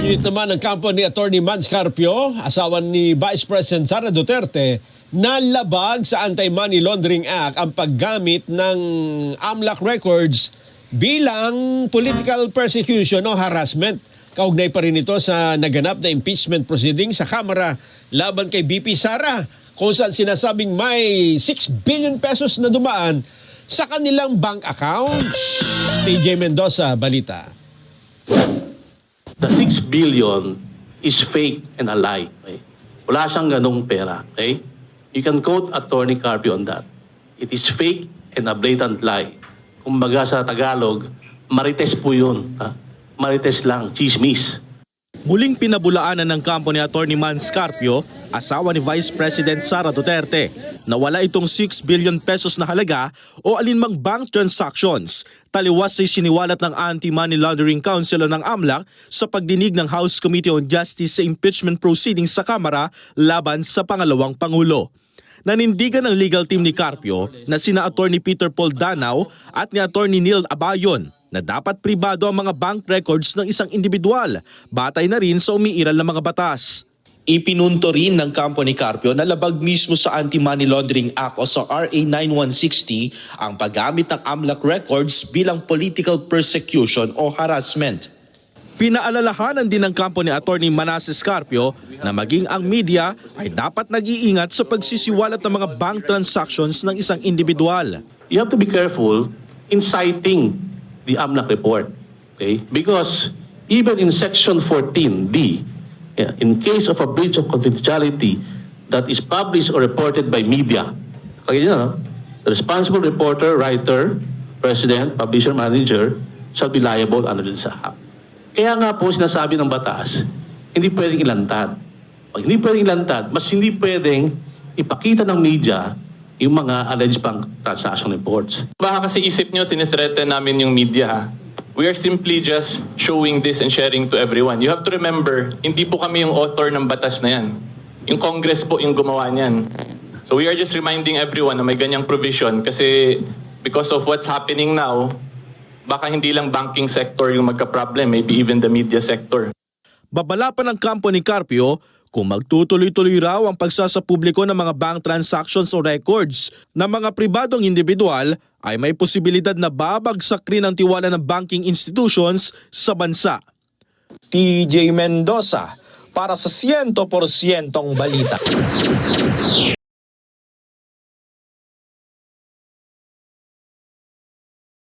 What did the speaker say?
Isinit naman ng kampo ni Atty. Mans Carpio, asawa ni Vice President Sara Duterte, na labag sa Anti-Money Laundering Act ang paggamit ng AMLAC records bilang political persecution o harassment. Kaugnay pa rin ito sa naganap na impeachment proceeding sa Kamara laban kay BP Sara, kung saan sinasabing may 6 billion pesos na dumaan sa kanilang bank accounts. TJ Mendoza, balita. The 6 billion is fake and a lie. Okay? Wala siyang ganong pera. Okay? You can quote Atty. Carpio on that. It is fake and a blatant lie. Kumbaga sa Tagalog, marites po yun. Ha? Marites lang, chismis. Muling pinabulaanan ng kampo ni Atty. Mans Carpio, asawa ni Vice President Sara Duterte, na wala itong 6 billion pesos na halaga o alinmang bank transactions. Taliwas ay siniwalat ng Anti-Money Laundering Council ng AMLAC sa pagdinig ng House Committee on Justice sa impeachment proceedings sa Kamara laban sa pangalawang Pangulo. Nanindigan ng legal team ni Carpio na sina Atty. Peter Paul Danao at ni Atty. Neil Abayon na dapat pribado ang mga bank records ng isang individual, batay na rin sa umiiral na mga batas. Ipinunto rin ng kampo ni Carpio na labag mismo sa Anti-Money Laundering Act o sa RA 9160 ang paggamit ng AMLAC records bilang political persecution o harassment. Pinaalalahanan din ng kampo ni Atty. Manasseh Carpio na maging ang media ay dapat nag-iingat sa pagsisiwalat ng mga bank transactions ng isang individual. You have to be careful in citing the AMLAC report. Okay? Because even in Section 14D, in case of a breach of confidentiality that is published or reported by media, the responsible reporter, writer, president, publisher, manager shall be liable under this act. Kaya nga po sinasabi ng batas, hindi pwedeng ilantad. Pag hindi pwedeng ilantad, mas hindi pwedeng ipakita ng media yung mga alleged bank transaction reports. Baka kasi isip nyo, tinithreaten namin yung media ha. We are simply just showing this and sharing to everyone. You have to remember, hindi po kami yung author ng batas na yan. Yung Congress po yung gumawa niyan. So we are just reminding everyone na may ganyang provision kasi because of what's happening now, baka hindi lang banking sector yung magka-problem, maybe even the media sector. Babala pa ng kampo ni Carpio kung magtutuloy-tuloy raw ang pagsasapubliko ng mga bank transactions o records ng mga pribadong individual ay may posibilidad na babagsak rin ang tiwala ng banking institutions sa bansa. TJ Mendoza para sa 100% balita.